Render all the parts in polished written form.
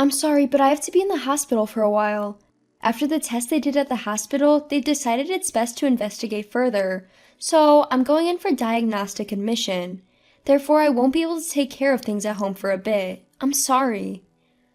I'm sorry, but I have to be in the hospital for a while. After the test they did at the hospital, they decided it's best to investigate further, so I'm going in for diagnostic admission. Therefore, I won't be able to take care of things at home for a bit. I'm sorry.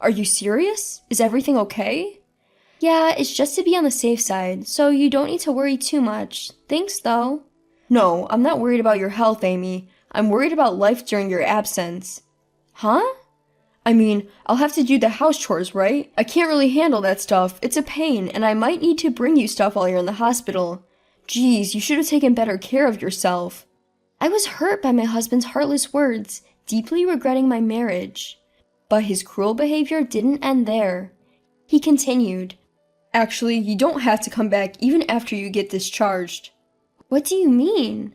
Are you serious? Is everything okay? Yeah, it's just to be on the safe side, so you don't need to worry too much. Thanks, though. No, I'm not worried about your health, Amy. I'm worried about life during your absence. Huh? I mean, I'll have to do the house chores, right? I can't really handle that stuff. It's a pain, and I might need to bring you stuff while you're in the hospital. Geez, you should have taken better care of yourself. I was hurt by my husband's heartless words, deeply regretting my marriage. But his cruel behavior didn't end there. He continued, Actually, you don't have to come back even after you get discharged. What do you mean?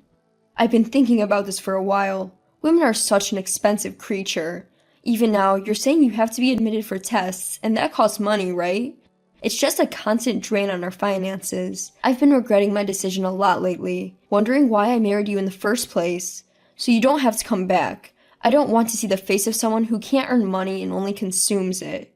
I've been thinking about this for a while. Women are such an expensive creature. Even now, you're saying you have to be admitted for tests, and that costs money, right? It's just a constant drain on our finances. I've been regretting my decision a lot lately, wondering why I married you in the first place. So you don't have to come back. I don't want to see the face of someone who can't earn money and only consumes it.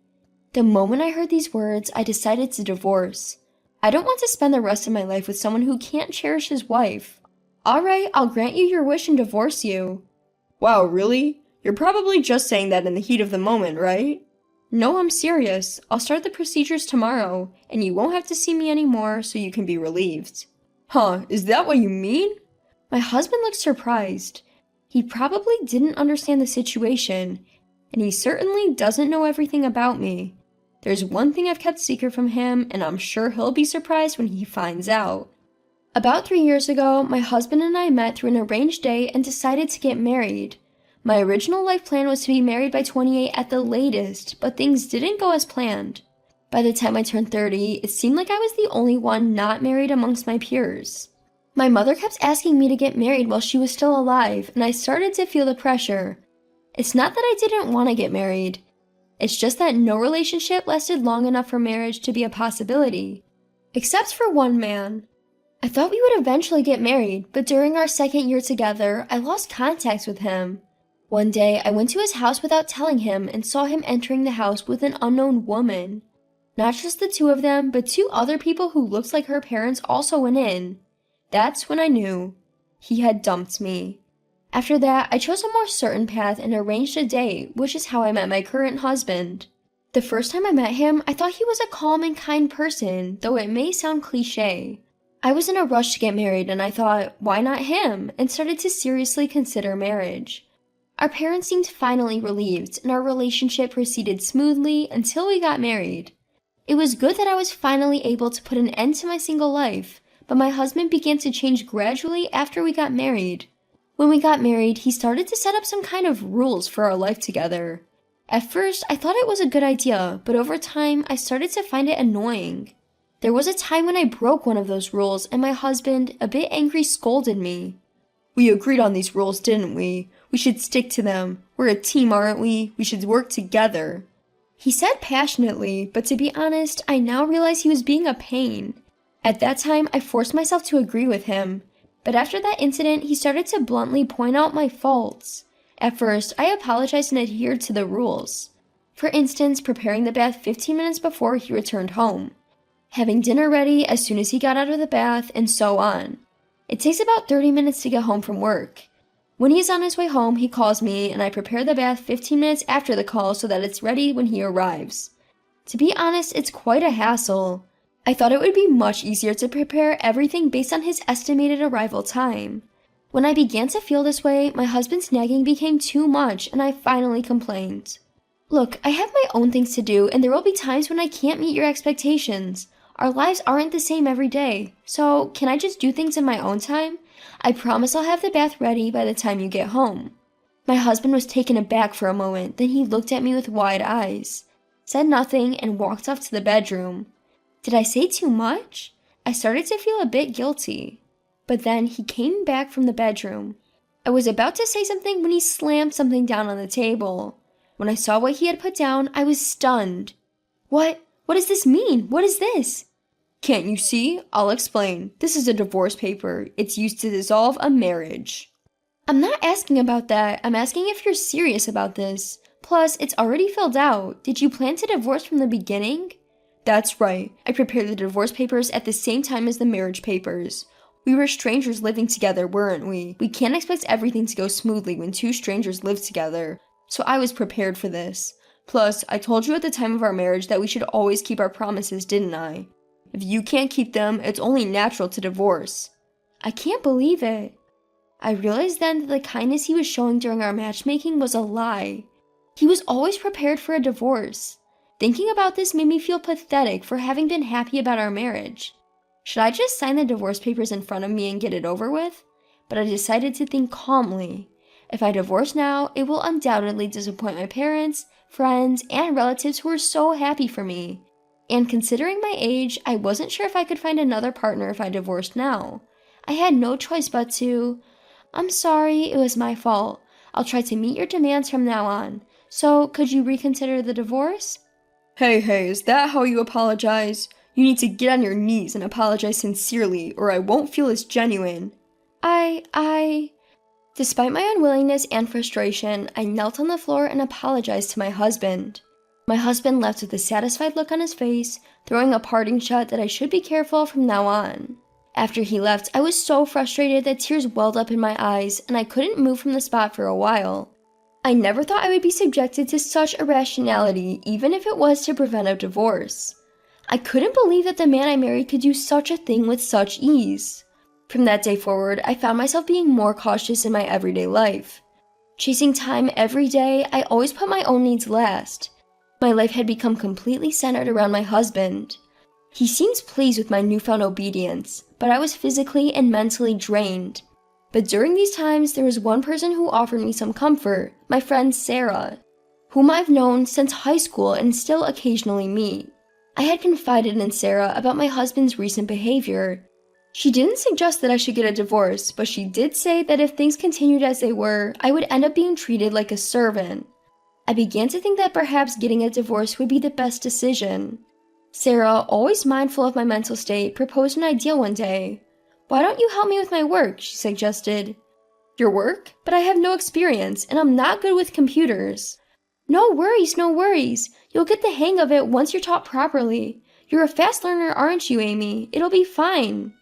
The moment I heard these words, I decided to divorce. I don't want to spend the rest of my life with someone who can't cherish his wife. Alright, I'll grant you your wish and divorce you. Wow, really? You're probably just saying that in the heat of the moment, right? No, I'm serious. I'll start the procedures tomorrow, and you won't have to see me anymore so you can be relieved. Huh, is that what you mean? My husband looked surprised. He probably didn't understand the situation, and he certainly doesn't know everything about me. There's one thing I've kept secret from him, and I'm sure he'll be surprised when he finds out. About 3 years ago, my husband and I met through an arranged date and decided to get married. My original life plan was to be married by 28 at the latest, but things didn't go as planned. By the time I turned 30, it seemed like I was the only one not married amongst my peers. My mother kept asking me to get married while she was still alive, and I started to feel the pressure. It's not that I didn't want to get married. It's just that no relationship lasted long enough for marriage to be a possibility. Except for one man. I thought we would eventually get married, but during our second year together, I lost contact with him. One day, I went to his house without telling him and saw him entering the house with an unknown woman. Not just the two of them, but 2 other people who looked like her parents also went in. That's when I knew. He had dumped me. After that, I chose a more certain path and arranged a date, which is how I met my current husband. The first time I met him, I thought he was a calm and kind person, though it may sound cliché. I was in a rush to get married and I thought, why not him, and started to seriously consider marriage. Our parents seemed finally relieved, and our relationship proceeded smoothly until we got married. It was good that I was finally able to put an end to my single life, but my husband began to change gradually after we got married. When we got married, he started to set up some kind of rules for our life together. At first, I thought it was a good idea, but over time, I started to find it annoying. There was a time when I broke one of those rules, and my husband, a bit angry, scolded me. We agreed on these rules, didn't we? We should stick to them. We're a team, aren't we? We should work together. He said passionately, but to be honest, I now realize he was being a pain. At that time, I forced myself to agree with him. But after that incident, he started to bluntly point out my faults. At first, I apologized and adhered to the rules. For instance, preparing the bath 15 minutes before he returned home. Having dinner ready as soon as he got out of the bath, and so on. It takes about 30 minutes to get home from work. When he's on his way home, he calls me, and I prepare the bath 15 minutes after the call so that it's ready when he arrives. To be honest, it's quite a hassle. I thought it would be much easier to prepare everything based on his estimated arrival time. When I began to feel this way, my husband's nagging became too much, and I finally complained. Look, I have my own things to do, and there will be times when I can't meet your expectations. Our lives aren't the same every day, so can I just do things in my own time? I promise I'll have the bath ready by the time you get home. My husband was taken aback for a moment, then he looked at me with wide eyes, said nothing, and walked off to the bedroom. Did I say too much? I started to feel a bit guilty. But then he came back from the bedroom. I was about to say something when he slammed something down on the table. When I saw what he had put down, I was stunned. What does this mean? What is this? Can't you see? I'll explain. This is a divorce paper. It's used to dissolve a marriage. I'm not asking about that. I'm asking if you're serious about this. Plus, it's already filled out. Did you plan to divorce from the beginning? That's right. I prepared the divorce papers at the same time as the marriage papers. We were strangers living together, weren't we? We can't expect everything to go smoothly when two strangers live together. So I was prepared for this. Plus, I told you at the time of our marriage that we should always keep our promises, didn't I? If you can't keep them, it's only natural to divorce. I can't believe it. I realized then that the kindness he was showing during our matchmaking was a lie. He was always prepared for a divorce. Thinking about this made me feel pathetic for having been happy about our marriage. Should I just sign the divorce papers in front of me and get it over with? But I decided to think calmly. If I divorce now, it will undoubtedly disappoint my parents, friends, and relatives who were so happy for me. And considering my age, I wasn't sure if I could find another partner if I divorced now. I had no choice but to. I'm sorry, it was my fault. I'll try to meet your demands from now on. So, could you reconsider the divorce? Hey, is that how you apologize? You need to get on your knees and apologize sincerely, or I won't feel as genuine. Despite my unwillingness and frustration, I knelt on the floor and apologized to my husband. My husband left with a satisfied look on his face, throwing a parting shot that I should be careful from now on. After he left, I was so frustrated that tears welled up in my eyes, and I couldn't move from the spot for a while. I never thought I would be subjected to such irrationality, even if it was to prevent a divorce. I couldn't believe that the man I married could do such a thing with such ease. From that day forward, I found myself being more cautious in my everyday life. Chasing time every day, I always put my own needs last. My life had become completely centered around my husband. He seems pleased with my newfound obedience, but I was physically and mentally drained. But during these times, there was one person who offered me some comfort, my friend Sarah, whom I've known since high school and still occasionally meet. I had confided in Sarah about my husband's recent behavior. She didn't suggest that I should get a divorce, but she did say that if things continued as they were, I would end up being treated like a servant. I began to think that perhaps getting a divorce would be the best decision. Sarah, always mindful of my mental state, proposed an idea one day. "Why don't you help me with my work?" she suggested. "Your work? But I have no experience, and I'm not good with computers." No worries. You'll get the hang of it once you're taught properly. You're a fast learner, aren't you, Amy? It'll be fine.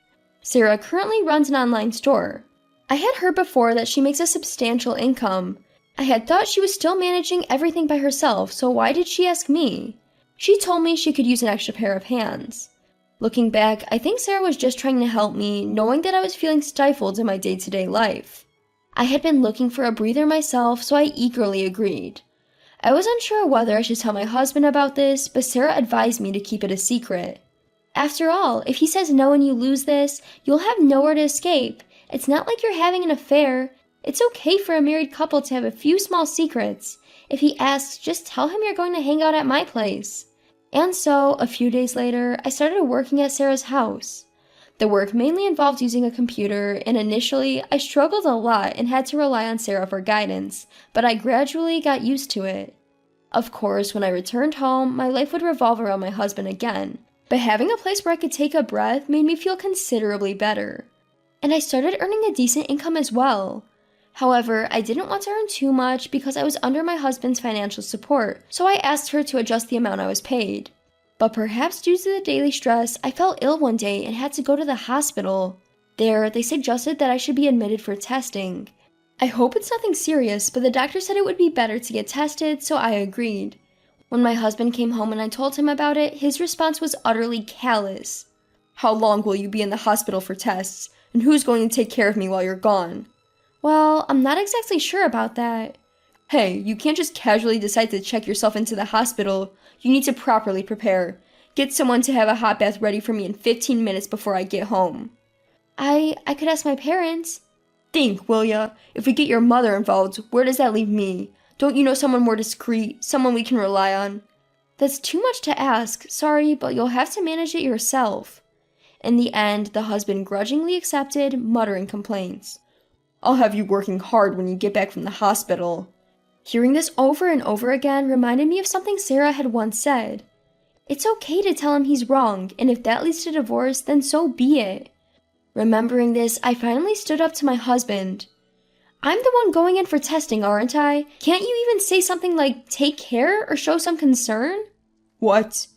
Sarah currently runs an online store. I had heard before that she makes a substantial income. I had thought she was still managing everything by herself, so why did she ask me? She told me she could use an extra pair of hands. Looking back, I think Sarah was just trying to help me, knowing that I was feeling stifled in my day-to-day life. I had been looking for a breather myself, so I eagerly agreed. I was unsure whether I should tell my husband about this, but Sarah advised me to keep it a secret. After all, if he says no and you lose this, you'll have nowhere to escape. It's not like you're having an affair. It's okay for a married couple to have a few small secrets. If he asks, just tell him you're going to hang out at my place. And so, a few days later, I started working at Sarah's house. The work mainly involved using a computer, and initially, I struggled a lot and had to rely on Sarah for guidance, but I gradually got used to it. Of course, when I returned home, my life would revolve around my husband again, but having a place where I could take a breath made me feel considerably better. And I started earning a decent income as well. However, I didn't want to earn too much because I was under my husband's financial support, so I asked her to adjust the amount I was paid. But perhaps due to the daily stress, I fell ill one day and had to go to the hospital. There, they suggested that I should be admitted for testing. I hope it's nothing serious, but the doctor said it would be better to get tested, so I agreed. When my husband came home and I told him about it, his response was utterly callous. "How long will you be in the hospital for tests? And who's going to take care of me while you're gone?" "Well, I'm not exactly sure about that." "Hey, you can't just casually decide to check yourself into the hospital. You need to properly prepare. Get someone to have a hot bath ready for me in 15 minutes before I get home." I could ask my parents." "Think, will ya? If we get your mother involved, where does that leave me? Don't you know someone more discreet, someone we can rely on?" "That's too much to ask. Sorry, but you'll have to manage it yourself." In the end, the husband grudgingly accepted, muttering complaints. "I'll have you working hard when you get back from the hospital." Hearing this over and over again reminded me of something Sarah had once said. It's okay to tell him he's wrong, and if that leads to divorce, then so be it. Remembering this, I finally stood up to my husband. I'm the one going in for testing, aren't I? Can't you even say something like, take care, or show some concern? What?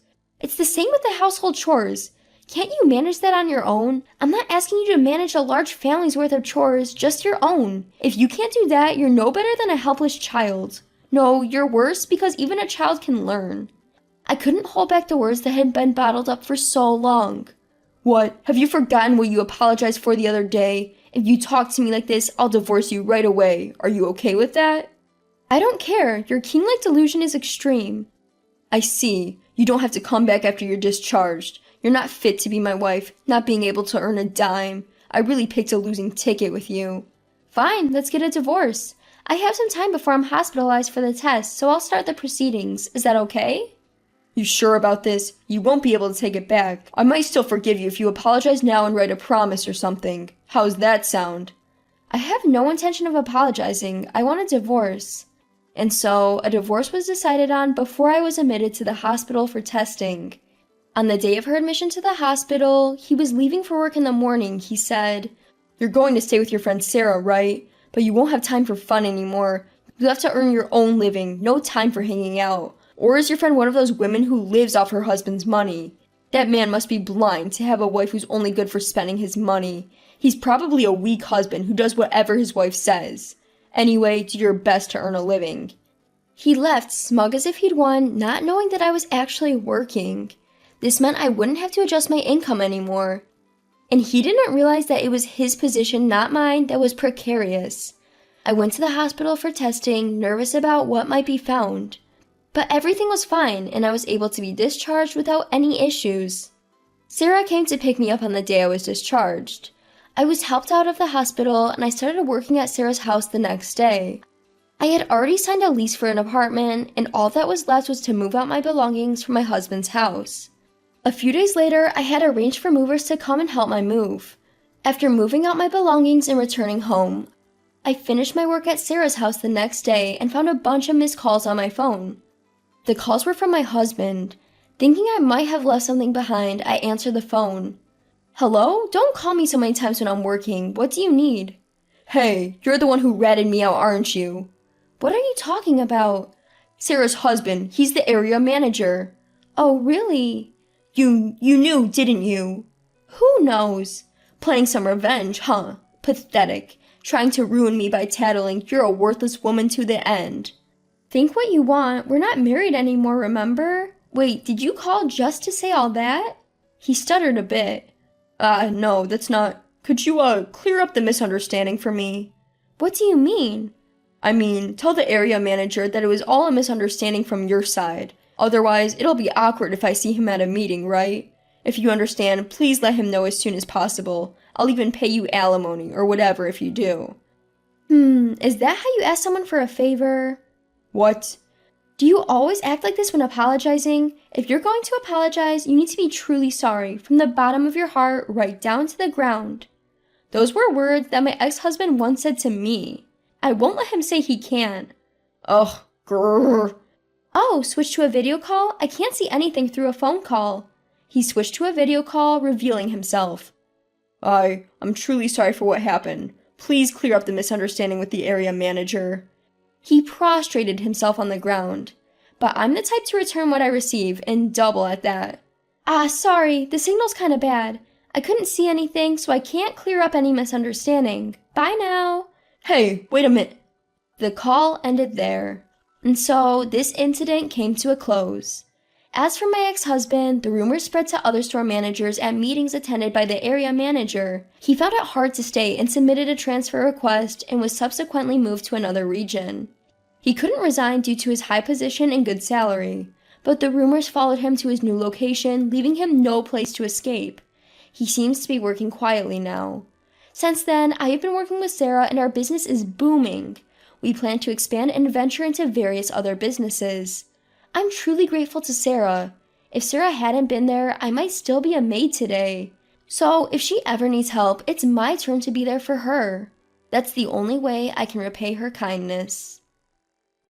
It's the same with the household chores. Can't you manage that on your own? I'm not asking you to manage a large family's worth of chores, just your own. If you can't do that, you're no better than a helpless child. No, you're worse because even a child can learn. I couldn't hold back the words that had been bottled up for so long. What? Have you forgotten what you apologized for the other day? If you talk to me like this, I'll divorce you right away. Are you okay with that? I don't care. Your king-like delusion is extreme. I see. You don't have to come back after you're discharged. You're not fit to be my wife, not being able to earn a dime. I really picked a losing ticket with you. Fine, let's get a divorce. I have some time before I'm hospitalized for the test, so I'll start the proceedings. Is that okay? You sure about this? You won't be able to take it back. I might still forgive you if you apologize now and write a promise or something. How's that sound? I have no intention of apologizing. I want a divorce. And so, a divorce was decided on before I was admitted to the hospital for testing. On the day of her admission to the hospital, he was leaving for work in the morning. He said, "You're going to stay with your friend Sarah, right? But you won't have time for fun anymore. You have to earn your own living, no time for hanging out. Or is your friend one of those women who lives off her husband's money? That man must be blind to have a wife who's only good for spending his money. He's probably a weak husband who does whatever his wife says. Anyway, do your best to earn a living." He left, smug as if he'd won, not knowing that I was actually working. This meant I wouldn't have to adjust my income anymore. And he didn't realize that it was his position, not mine, that was precarious. I went to the hospital for testing, nervous about what might be found. But everything was fine, and I was able to be discharged without any issues. Sarah came to pick me up on the day I was discharged. I was helped out of the hospital, and I started working at Sarah's house the next day. I had already signed a lease for an apartment, and all that was left was to move out my belongings from my husband's house. A few days later, I had arranged for movers to come and help my move. After moving out my belongings and returning home, I finished my work at Sarah's house the next day and found a bunch of missed calls on my phone. The calls were from my husband. Thinking I might have left something behind, I answered the phone. "Hello? Don't call me so many times when I'm working. What do you need?" "Hey, you're the one who ratted me out, aren't you?" "What are you talking about?" "Sarah's husband. He's the area manager." "Oh, really?" You knew, didn't you?" "Who knows?" "Planning some revenge, huh? Pathetic. Trying to ruin me by tattling, you're a worthless woman to the end." "Think what you want. We're not married anymore, remember?" "Wait, did you call just to say all that?" He stuttered a bit. No, that's not... Could you, clear up the misunderstanding for me?" "What do you mean?" "I mean, tell the area manager that it was all a misunderstanding from your side. Otherwise, it'll be awkward if I see him at a meeting, right? If you understand, please let him know as soon as possible. I'll even pay you alimony or whatever if you do." Is that how you ask someone for a favor?" "What?" "Do you always act like this when apologizing? If you're going to apologize, you need to be truly sorry, from the bottom of your heart, right down to the ground." Those were words that my ex-husband once said to me. I won't let him say he can't. Ugh, grrr. "Oh, switch to a video call? I can't see anything through a phone call." He switched to a video call, revealing himself. I'm truly sorry for what happened. Please clear up the misunderstanding with the area manager." He prostrated himself on the ground. But I'm the type to return what I receive, and double at that. Sorry, the signal's kinda bad. I couldn't see anything, so I can't clear up any misunderstanding. Bye now." "Hey, wait a minute." The call ended there. And so, this incident came to a close. As for my ex-husband, the rumors spread to other store managers at meetings attended by the area manager. He found it hard to stay and submitted a transfer request and was subsequently moved to another region. He couldn't resign due to his high position and good salary, but the rumors followed him to his new location, leaving him no place to escape. He seems to be working quietly now. Since then, I have been working with Sarah and our business is booming. We plan to expand and venture into various other businesses. I'm truly grateful to Sarah. If Sarah hadn't been there, I might still be a maid today. So, if she ever needs help, it's my turn to be there for her. That's the only way I can repay her kindness.